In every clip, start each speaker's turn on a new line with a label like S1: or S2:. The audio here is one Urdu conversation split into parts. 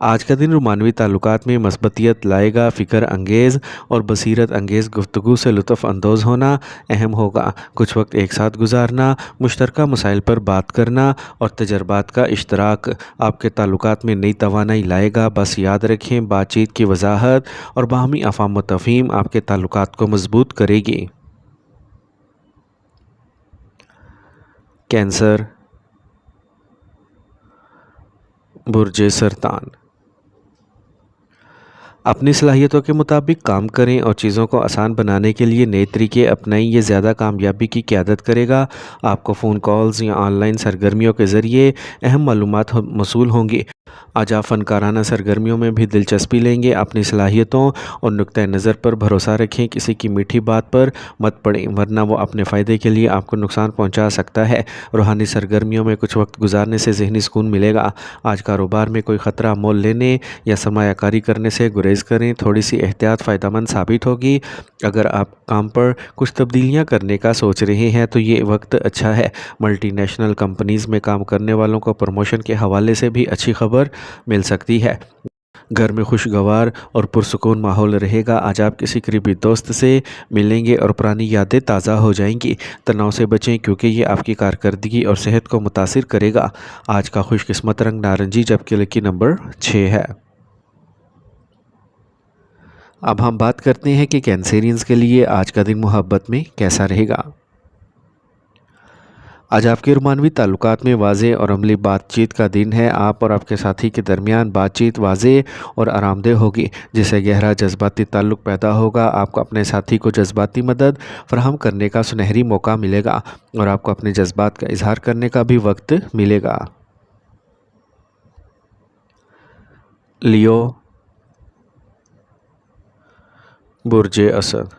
S1: آج کا دن رومانوی تعلقات میں مثبتیت لائے گا۔ فکر انگیز اور بصیرت انگیز گفتگو سے لطف اندوز ہونا اہم ہوگا۔ کچھ وقت ایک ساتھ گزارنا، مشترکہ مسائل پر بات کرنا اور تجربات کا اشتراک آپ کے تعلقات میں نئی توانائی لائے گا۔ بس یاد رکھیں، بات چیت کی وضاحت اور باہمی افہام و تفہیم آپ کے تعلقات کو مضبوط کرے گی۔ کینسر، برج سرطان۔ اپنی صلاحیتوں کے مطابق کام کریں اور چیزوں کو آسان بنانے کے لیے نئے طریقے اپنائیں، یہ زیادہ کامیابی کی قیادت کرے گا۔ آپ کو فون کالز یا آن لائن سرگرمیوں کے ذریعے اہم معلومات موصول ہوں گی۔ آج آپ فنکارانہ سرگرمیوں میں بھی دلچسپی لیں گے۔ اپنی صلاحیتوں اور نقطۂ نظر پر بھروسہ رکھیں، کسی کی میٹھی بات پر مت پڑیں ورنہ وہ اپنے فائدے کے لیے آپ کو نقصان پہنچا سکتا ہے۔ روحانی سرگرمیوں میں کچھ وقت گزارنے سے ذہنی سکون ملے گا۔ آج کاروبار میں کوئی خطرہ مول لینے یا سرمایہ کاری کرنے سے گریز کریں، تھوڑی سی احتیاط فائدہ مند ثابت ہوگی۔ اگر آپ کام پر کچھ تبدیلیاں کرنے کا سوچ رہے ہیں تو یہ وقت اچھا ہے۔ ملٹی نیشنل کمپنیز میں کام کرنے والوں کو پروموشن کے حوالے سے بھی اچھی خبر مل سکتی ہے۔ گھر میں خوشگوار اور پرسکون ماحول رہے گا۔ آج آپ کسی قریبی دوست سے ملیں گے اور پرانی یادیں تازہ ہو جائیں گی۔ تناؤ سے بچیں کیونکہ یہ آپ کی کارکردگی اور صحت کو متاثر کرے گا۔ آج کا خوش قسمت رنگ نارنجی جبکہ لکی نمبر 6 ہے۔ اب ہم بات کرتے ہیں کہ کینسیرینز کے لیے آج کا دن محبت میں کیسا رہے گا۔ آج آپ کے رومانوی تعلقات میں واضح اور عملی بات چیت کا دن ہے۔ آپ اور آپ کے ساتھی کے درمیان بات چیت واضح اور آرام دہ ہوگی جس سے گہرا جذباتی تعلق پیدا ہوگا۔ آپ کو اپنے ساتھی کو جذباتی مدد فراہم کرنے کا سنہری موقع ملے گا اور آپ کو اپنے جذبات کا اظہار کرنے کا بھی وقت ملے گا۔ لیو، برج اسد۔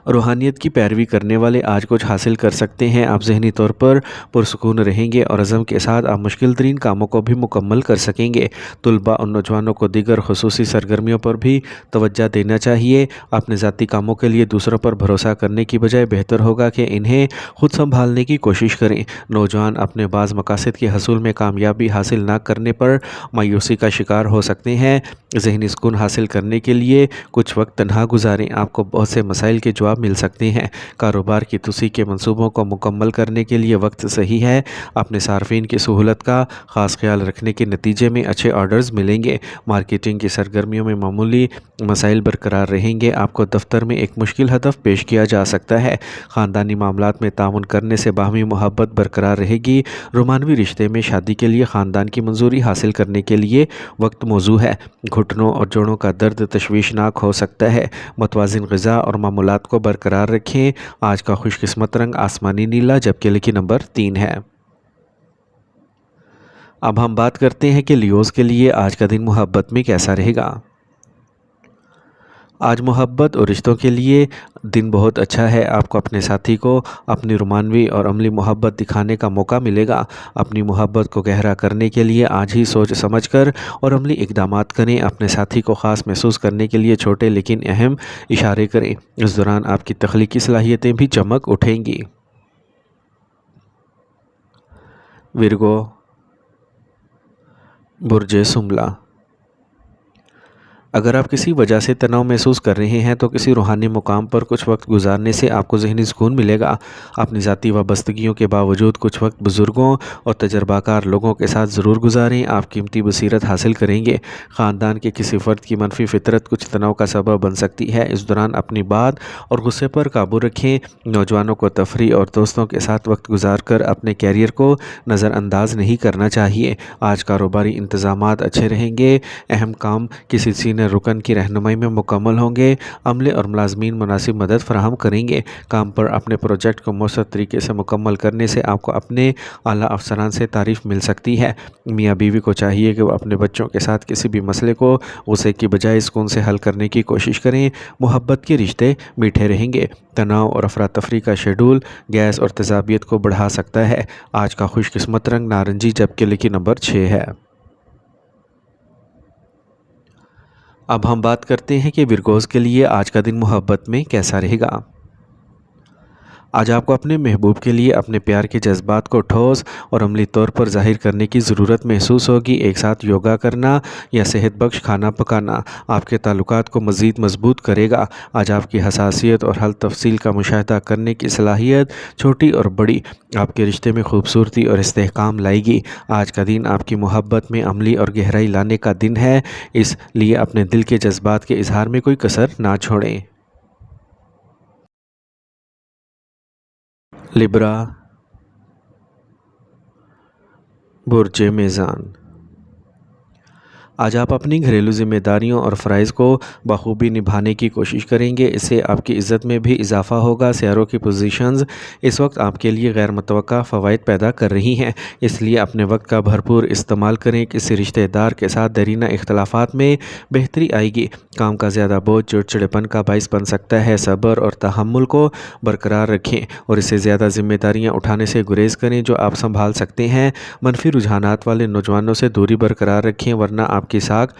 S1: روحانیت کی پیروی کرنے والے آج کچھ حاصل کر سکتے ہیں۔ آپ ذہنی طور پر پرسکون رہیں گے اور عزم کے ساتھ آپ مشکل ترین کاموں کو بھی مکمل کر سکیں گے۔ طلباء اور نوجوانوں کو دیگر خصوصی سرگرمیوں پر بھی توجہ دینا چاہیے۔ اپنے ذاتی کاموں کے لیے دوسروں پر بھروسہ کرنے کی بجائے بہتر ہوگا کہ انہیں خود سنبھالنے کی کوشش کریں۔ نوجوان اپنے بعض مقاصد کے حصول میں کامیابی حاصل نہ کرنے پر مایوسی کا شکار ہو سکتے ہیں۔ ذہنی سکون حاصل کرنے کے لیے کچھ وقت تنہا گزاریں، آپ کو بہت سے مسائل کے جواب مل سکتے ہیں۔ کاروبار کی توسیع کے منصوبوں کو مکمل کرنے کے لیے وقت صحیح ہے۔ اپنے صارفین کی سہولت کا خاص خیال رکھنے کے نتیجے میں اچھے آرڈرز ملیں گے۔ مارکیٹنگ کی سرگرمیوں میں معمولی مسائل برقرار رہیں گے۔ آپ کو دفتر میں ایک مشکل ہدف پیش کیا جا سکتا ہے۔ خاندانی معاملات میں تعاون کرنے سے باہمی محبت برقرار رہے گی۔ رومانوی رشتے میں شادی کے لیے خاندان کی منظوری حاصل کرنے کے لیے وقت موزوں ہے۔ گھٹنوں اور جوڑوں کا درد تشویشناک ہو سکتا ہے۔ متوازن غذا اور معمولات کو برقرار رکھیں۔ آج کا خوش قسمت رنگ آسمانی نیلا جبکہ لکی نمبر 3 ہے۔ اب ہم بات کرتے ہیں کہ لیوز کے لیے آج کا دن محبت میں کیسا رہے گا۔ آج محبت اور رشتوں کے لیے دن بہت اچھا ہے۔ آپ کو اپنے ساتھی کو اپنی رومانوی اور عملی محبت دکھانے کا موقع ملے گا۔ اپنی محبت کو گہرا کرنے کے لیے آج ہی سوچ سمجھ کر اور عملی اقدامات کریں۔ اپنے ساتھی کو خاص محسوس کرنے کے لیے چھوٹے لیکن اہم اشارے کریں۔ اس دوران آپ کی تخلیقی صلاحیتیں بھی چمک اٹھیں گی۔ ورگو، برج سنبلا۔ اگر آپ کسی وجہ سے تناؤ محسوس کر رہے ہیں تو کسی روحانی مقام پر کچھ وقت گزارنے سے آپ کو ذہنی سکون ملے گا۔ اپنی ذاتی وابستگیوں کے باوجود کچھ وقت بزرگوں اور تجربہ کار لوگوں کے ساتھ ضرور گزاریں۔ آپ قیمتی بصیرت حاصل کریں گے۔ خاندان کے کسی فرد کی منفی فطرت کچھ تناؤ کا سبب بن سکتی ہے۔ اس دوران اپنی بات اور غصے پر قابو رکھیں۔ نوجوانوں کو تفریح اور دوستوں کے ساتھ وقت گزار کر اپنے کیریئر کو نظر انداز نہیں کرنا چاہیے۔ آج کاروباری انتظامات اچھے رہیں گے۔ اہم کام کسی سینئر رکن کی رہنمائی میں مکمل ہوں گے۔ عملے اور ملازمین مناسب مدد فراہم کریں گے۔ کام پر اپنے پروجیکٹ کو مؤثر طریقے سے مکمل کرنے سے آپ کو اپنے اعلیٰ افسران سے تعریف مل سکتی ہے۔ میاں بیوی کو چاہیے کہ وہ اپنے بچوں کے ساتھ کسی بھی مسئلے کو غصے کی بجائے سکون سے حل کرنے کی کوشش کریں۔ محبت کے رشتے میٹھے رہیں گے۔ تناؤ اور افراتفری کا شیڈول گیس اور تیزابیت کو بڑھا سکتا ہے۔ آج کا خوش قسمت رنگ نارنجی جبکہ لکی نمبر 6 ہے۔ اب ہم بات کرتے ہیں کہ ورگوز کے لیے آج کا دن محبت میں کیسا رہے گا۔ آج آپ کو اپنے محبوب کے لیے اپنے پیار کے جذبات کو ٹھوس اور عملی طور پر ظاہر کرنے کی ضرورت محسوس ہوگی۔ ایک ساتھ یوگا کرنا یا صحت بخش کھانا پکانا آپ کے تعلقات کو مزید مضبوط کرے گا۔ آج آپ کی حساسیت اور حل تفصیل کا مشاہدہ کرنے کی صلاحیت چھوٹی اور بڑی آپ کے رشتے میں خوبصورتی اور استحکام لائے گی۔ آج کا دن آپ کی محبت میں عملی اور گہرائی لانے کا دن ہے، اس لیے اپنے دل کے جذبات کے اظہار میں کوئی کسر نہ چھوڑیں۔ لبرا، برج میزان۔ آج آپ اپنی گھریلو ذمہ داریوں اور فرائض کو بخوبی نبھانے کی کوشش کریں گے، اس سے آپ کی عزت میں بھی اضافہ ہوگا۔ سیاروں کی پوزیشنز اس وقت آپ کے لیے غیر متوقع فوائد پیدا کر رہی ہیں، اس لیے اپنے وقت کا بھرپور استعمال کریں۔ کسی رشتہ دار کے ساتھ دیرینہ اختلافات میں بہتری آئے گی۔ کام کا زیادہ بوجھ چڑچڑپن کا باعث بن سکتا ہے۔ صبر اور تحمل کو برقرار رکھیں اور اس سے زیادہ ذمہ داریاں اٹھانے سے گریز کریں جو آپ سنبھال سکتے ہیں۔ منفی رجحانات والے نوجوانوں سے دوری برقرار رکھیں ورنہ آپ کی ساکھ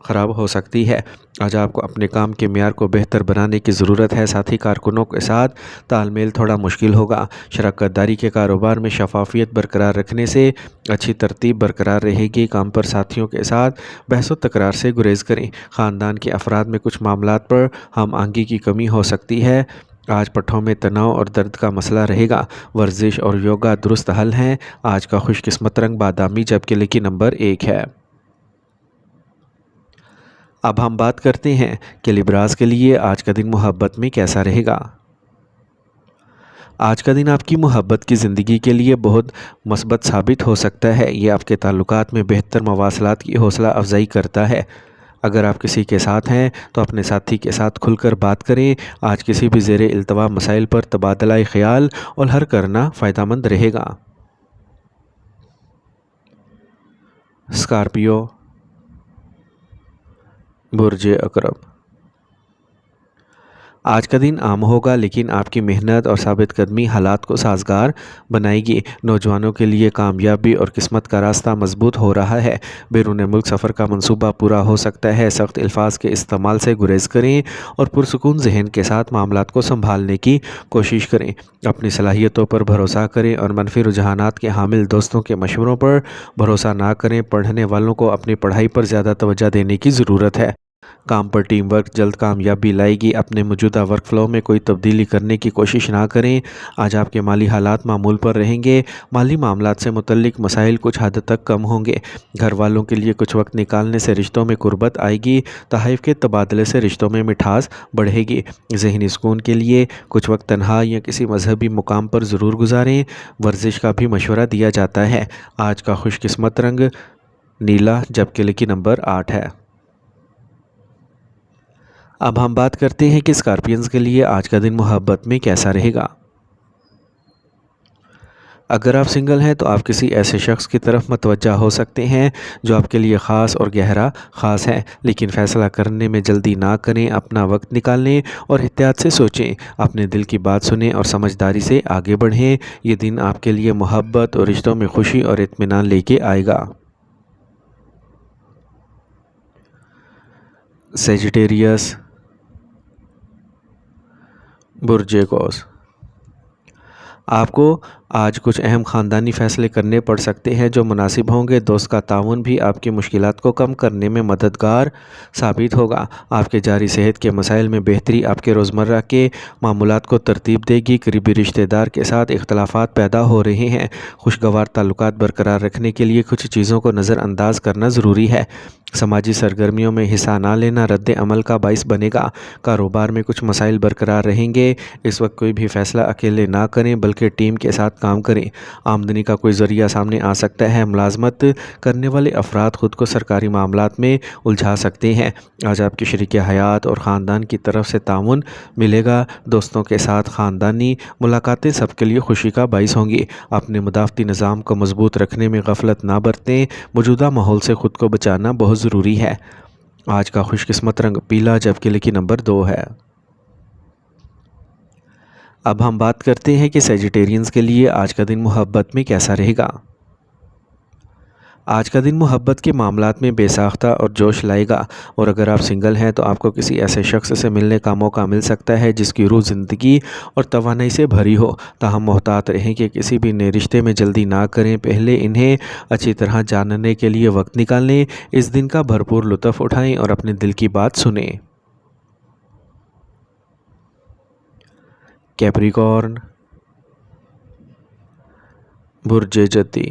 S1: خراب ہو سکتی ہے۔ آج آپ کو اپنے کام کے معیار کو بہتر بنانے کی ضرورت ہے، ساتھی کارکنوں کے ساتھ تال میل تھوڑا مشکل ہوگا۔ شراکت داری کے کاروبار میں شفافیت برقرار رکھنے سے اچھی ترتیب برقرار رہے گی۔ کام پر ساتھیوں کے ساتھ بحث و تکرار سے گریز کریں۔ خاندان کے افراد میں کچھ معاملات پر ہم آہنگی کی کمی ہو سکتی ہے۔ آج پٹھوں میں تناؤ اور درد کا مسئلہ رہے گا۔ ورزش اور یوگا درست حل ہیں۔ آج کا خوش قسمت رنگ بادامی جبکہ لکی نمبر 1 ہے۔ اب ہم بات کرتے ہیں کہ لبراز کے لیے آج کا دن محبت میں کیسا رہے گا۔ آج کا دن آپ کی محبت کی زندگی کے لیے بہت مثبت ثابت ہو سکتا ہے۔ یہ آپ کے تعلقات میں بہتر مواصلات کی حوصلہ افزائی کرتا ہے۔ اگر آپ کسی کے ساتھ ہیں تو اپنے ساتھی کے ساتھ کھل کر بات کریں۔ آج کسی بھی زیر التوا مسائل پر تبادلہ خیال اور حل کرنا فائدہ مند رہے گا۔ اسکارپیو، برج عقرب۔ آج کا دن عام ہوگا لیکن آپ کی محنت اور ثابت قدمی حالات کو سازگار بنائے گی۔ نوجوانوں کے لیے کامیابی اور قسمت کا راستہ مضبوط ہو رہا ہے۔ بیرون ملک سفر کا منصوبہ پورا ہو سکتا ہے۔ سخت الفاظ کے استعمال سے گریز کریں اور پرسکون ذہن کے ساتھ معاملات کو سنبھالنے کی کوشش کریں۔ اپنی صلاحیتوں پر بھروسہ کریں اور منفی رجحانات کے حامل دوستوں کے مشوروں پر بھروسہ نہ کریں۔ پڑھنے والوں کو اپنی پڑھائی پر زیادہ توجہ دینے کی ضرورت ہے۔ کام پر ٹیم ورک جلد کامیابی لائے گی۔ اپنے موجودہ ورک فلو میں کوئی تبدیلی کرنے کی کوشش نہ کریں۔ آج آپ کے مالی حالات معمول پر رہیں گے۔ مالی معاملات سے متعلق مسائل کچھ حد تک کم ہوں گے۔ گھر والوں کے لیے کچھ وقت نکالنے سے رشتوں میں قربت آئے گی۔ تحائف کے تبادلے سے رشتوں میں مٹھاس بڑھے گی۔ ذہنی سکون کے لیے کچھ وقت تنہا یا کسی مذہبی مقام پر ضرور گزاریں۔ ورزش کا بھی مشورہ دیا جاتا ہے۔ آج کا خوش قسمت رنگ نیلا جبکہ لکی نمبر 8 ہے۔ اب ہم بات کرتے ہیں کہ اسکارپینز کے لیے آج کا دن محبت میں کیسا رہے گا۔ اگر آپ سنگل ہیں تو آپ کسی ایسے شخص کی طرف متوجہ ہو سکتے ہیں جو آپ کے لیے خاص اور گہرا خاص ہے، لیکن فیصلہ کرنے میں جلدی نہ کریں۔ اپنا وقت نکالیں اور احتیاط سے سوچیں۔ اپنے دل کی بات سنیں اور سمجھداری سے آگے بڑھیں۔ یہ دن آپ کے لیے محبت اور رشتوں میں خوشی اور اطمینان لے کے آئے گا۔ سیجیٹیریس، برج قوس۔ آپ کو آج کچھ اہم خاندانی فیصلے کرنے پڑ سکتے ہیں جو مناسب ہوں گے۔ دوست کا تعاون بھی آپ کی مشکلات کو کم کرنے میں مددگار ثابت ہوگا۔ آپ کے جاری صحت کے مسائل میں بہتری آپ کے روزمرہ کے معمولات کو ترتیب دے گی۔ قریبی رشتہ دار کے ساتھ اختلافات پیدا ہو رہے ہیں۔ خوشگوار تعلقات برقرار رکھنے کے لیے کچھ چیزوں کو نظر انداز کرنا ضروری ہے۔ سماجی سرگرمیوں میں حصہ نہ لینا رد عمل کا باعث بنے گا۔ کاروبار میں کچھ مسائل برقرار رہیں گے۔ اس وقت کوئی بھی فیصلہ اکیلے نہ کریں بلکہ ٹیم کے ساتھ کام کریں۔ آمدنی کا کوئی ذریعہ سامنے آ سکتا ہے۔ ملازمت کرنے والے افراد خود کو سرکاری معاملات میں الجھا سکتے ہیں۔ آج آپ کی شریک حیات اور خاندان کی طرف سے تعاون ملے گا۔ دوستوں کے ساتھ خاندانی ملاقاتیں سب کے لیے خوشی کا باعث ہوں گی۔ اپنے مدافعتی نظام کو مضبوط رکھنے میں غفلت نہ برتیں۔ موجودہ ماحول سے خود کو بچانا بہت ضروری ہے۔ آج کا خوش قسمت رنگ پیلا جبکہ لکی نمبر 2 ہے۔ اب ہم بات کرتے ہیں کہ سیجیٹیرینز کے لیے آج کا دن محبت میں کیسا رہے گا۔ آج کا دن محبت کے معاملات میں بے ساختہ اور جوش لائے گا، اور اگر آپ سنگل ہیں تو آپ کو کسی ایسے شخص سے ملنے کا موقع مل سکتا ہے جس کی روح زندگی اور توانائی سے بھری ہو۔ تاہم محتاط رہیں کہ کسی بھی نئے رشتے میں جلدی نہ کریں، پہلے انہیں اچھی طرح جاننے کے لیے وقت نکالیں۔ اس دن کا بھرپور لطف اٹھائیں اور اپنے دل کی بات سنیں۔ کیپریکارن، برج جدی،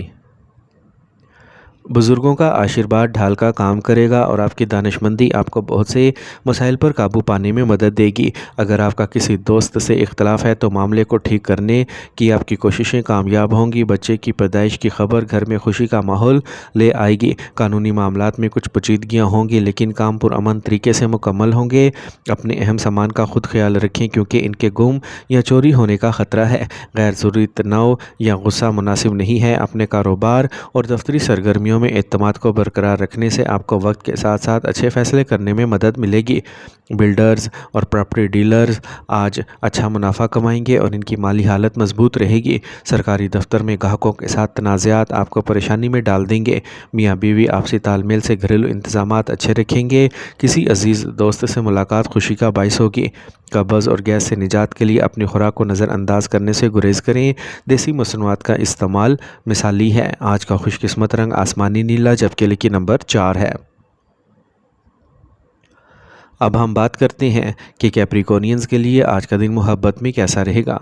S1: بزرگوں کا آشیرواد ڈھال کا کام کرے گا اور آپ کی دانشمندی آپ کو بہت سے مسائل پر قابو پانے میں مدد دے گی۔ اگر آپ کا کسی دوست سے اختلاف ہے تو معاملے کو ٹھیک کرنے کی آپ کی کوششیں کامیاب ہوں گی۔ بچے کی پیدائش کی خبر گھر میں خوشی کا ماحول لے آئے گی۔ قانونی معاملات میں کچھ پیچیدگیاں ہوں گی لیکن کام پرامن طریقے سے مکمل ہوں گے۔ اپنے اہم سامان کا خود خیال رکھیں کیونکہ ان کے گم یا چوری ہونے کا خطرہ ہے۔ غیر ضروری تناؤ یا غصہ مناسب نہیں ہے۔ اپنے کاروبار اور دفتری سرگرمیوں میں اعتماد کو برقرار رکھنے سے آپ کو وقت کے ساتھ ساتھ اچھے فیصلے کرنے میں مدد ملے گی۔ بلڈرز اور پراپرٹی ڈیلرز آج اچھا منافع کمائیں گے اور ان کی مالی حالت مضبوط رہے گی۔ سرکاری دفتر میں گاہکوں کے ساتھ تنازعات آپ کو پریشانی میں ڈال دیں گے۔ میاں بیوی آپسی تال میل سے گھریلو انتظامات اچھے رکھیں گے۔ کسی عزیز دوست سے ملاقات خوشی کا باعث ہوگی۔ قبض اور گیس سے نجات کے لیے اپنی خوراک کو نظر انداز کرنے سے گریز کریں۔ دیسی مصنوعات کا استعمال مثالی ہے۔ آج کا خوش قسمت رنگ آسمانی نیلا جبکہ لکی نمبر 4 ہے۔ اب ہم بات کرتے ہیں کہ کیپریکورنینز کے لیے آج کا دن محبت میں کیسا رہے گا۔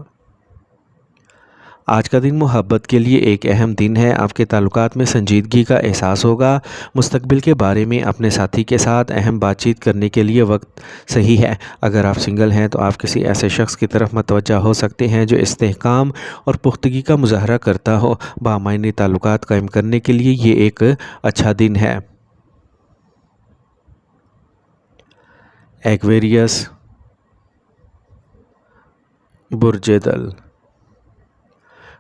S1: آج کا دن محبت کے لیے ایک اہم دن ہے۔ آپ کے تعلقات میں سنجیدگی کا احساس ہوگا۔ مستقبل کے بارے میں اپنے ساتھی کے ساتھ اہم بات چیت کرنے کے لیے وقت صحیح ہے۔ اگر آپ سنگل ہیں تو آپ کسی ایسے شخص کی طرف متوجہ ہو سکتے ہیں جو استحکام اور پختگی کا مظاہرہ کرتا ہو۔ بامعنی تعلقات قائم کرنے کے لیے یہ ایک اچھا دن ہے۔ ایکویریس، برج دل،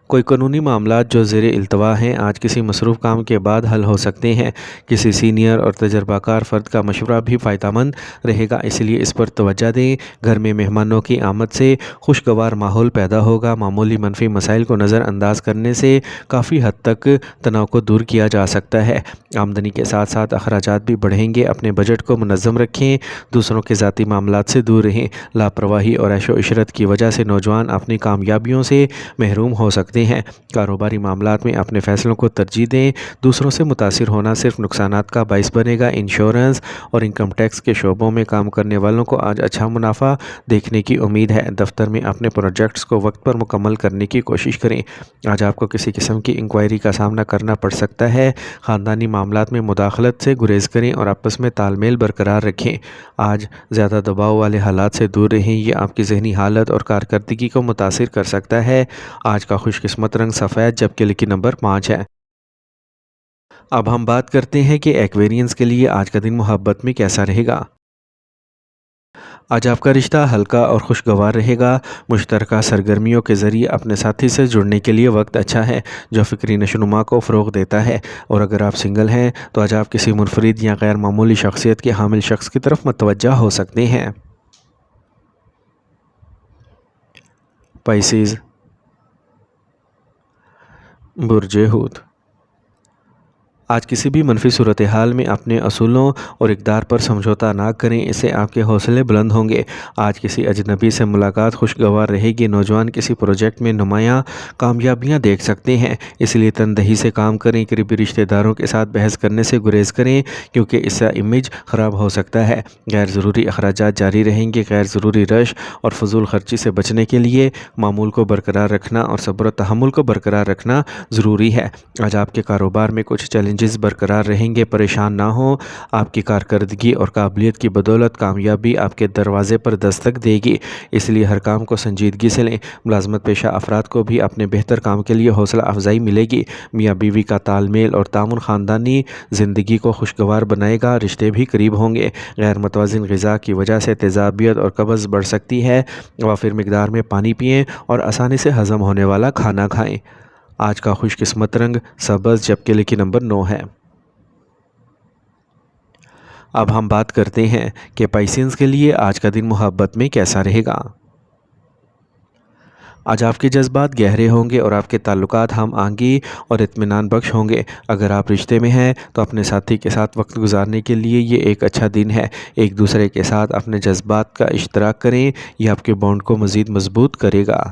S1: کوئی قانونی معاملات جو زیر التوا ہیں آج کسی مصروف کام کے بعد حل ہو سکتے ہیں۔ کسی سینئر اور تجربہ کار فرد کا مشورہ بھی فائدہ مند رہے گا، اس لیے اس پر توجہ دیں۔ گھر میں مہمانوں کی آمد سے خوشگوار ماحول پیدا ہوگا۔ معمولی منفی مسائل کو نظر انداز کرنے سے کافی حد تک تناؤ کو دور کیا جا سکتا ہے۔ آمدنی کے ساتھ ساتھ اخراجات بھی بڑھیں گے۔ اپنے بجٹ کو منظم رکھیں۔ دوسروں کے ذاتی معاملات سے دور رہیں۔ لاپرواہی اور عیش و عشرت کی وجہ سے نوجوان اپنی کامیابیوں سے محروم ہو سکتے ہیں۔ کاروباری معاملات میں اپنے فیصلوں کو ترجیح دیں۔ دوسروں سے متاثر ہونا صرف نقصانات کا باعث بنے گا۔ انشورنس اور انکم ٹیکس کے شعبوں میں کام کرنے والوں کو آج اچھا منافع دیکھنے کی امید ہے۔ دفتر میں اپنے پروجیکٹس کو وقت پر مکمل کرنے کی کوشش کریں۔ آج آپ کو کسی قسم کی انکوائری کا سامنا کرنا پڑ سکتا ہے۔ خاندانی معاملات میں مداخلت سے گریز کریں اور آپس میں تال میل برقرار رکھیں۔ آج زیادہ دباؤ والے حالات سے دور رہیں، یہ آپ کی ذہنی حالت اور کارکردگی کو متاثر کر سکتا ہے۔ آج کا خوش قسمت رنگ سفید جبکہ لکی نمبر 5 ہے۔ اب ہم بات کرتے ہیں کہ ایکویرینز کے لیے آج کا دن محبت میں کیسا رہے گا۔ آج آپ کا رشتہ ہلکا اور خوشگوار رہے گا۔ مشترکہ سرگرمیوں کے ذریعے اپنے ساتھی سے جڑنے کے لیے وقت اچھا ہے جو فکری نشوونما کو فروغ دیتا ہے، اور اگر آپ سنگل ہیں تو آج آپ کسی منفرد یا غیر معمولی شخصیت کے حامل شخص کی طرف متوجہ ہو سکتے ہیں۔ پائسیز، برج حوت، آج کسی بھی منفی صورتحال میں اپنے اصولوں اور اقدار پر سمجھوتہ نہ کریں، اس سے آپ کے حوصلے بلند ہوں گے۔ آج کسی اجنبی سے ملاقات خوشگوار رہے گی۔ نوجوان کسی پروجیکٹ میں نمایاں کامیابیاں دیکھ سکتے ہیں، اس لیے تندہی سے کام کریں۔ قریبی رشتہ داروں کے ساتھ بحث کرنے سے گریز کریں کیونکہ اس سے امیج خراب ہو سکتا ہے۔ غیر ضروری اخراجات جاری رہیں گے۔ غیر ضروری رش اور فضول خرچی سے بچنے کے لیے معمول کو برقرار رکھنا اور صبر و تحمل کو برقرار رکھنا ضروری ہے۔ آج آپ کے کاروبار میں کچھ چیلنجز برقرار رہیں گے، پریشان نہ ہوں۔ آپ کی کارکردگی اور قابلیت کی بدولت کامیابی آپ کے دروازے پر دستک دے گی، اس لیے ہر کام کو سنجیدگی سے لیں۔ ملازمت پیشہ افراد کو بھی اپنے بہتر کام کے لیے حوصلہ افزائی ملے گی۔ میاں بیوی کا تال میل اور تعاون خاندانی زندگی کو خوشگوار بنائے گا، رشتے بھی قریب ہوں گے۔ غیر متوازن غذا کی وجہ سے تیزابیت اور قبض بڑھ سکتی ہے، وافر مقدار میں پانی پئیں اور آسانی سے ہضم ہونے والا کھانا کھائیں۔ آج کا خوش قسمت رنگ سبز جبکہ لکی نمبر 9 ہے۔ اب ہم بات کرتے ہیں کہ پائسینز کے لیے آج کا دن محبت میں کیسا رہے گا۔ آج آپ کے جذبات گہرے ہوں گے اور آپ کے تعلقات ہم آہنگی اور اطمینان بخش ہوں گے۔ اگر آپ رشتے میں ہیں تو اپنے ساتھی کے ساتھ وقت گزارنے کے لیے یہ ایک اچھا دن ہے۔ ایک دوسرے کے ساتھ اپنے جذبات کا اشتراک کریں، یہ آپ کے بانڈ کو مزید مضبوط کرے گا۔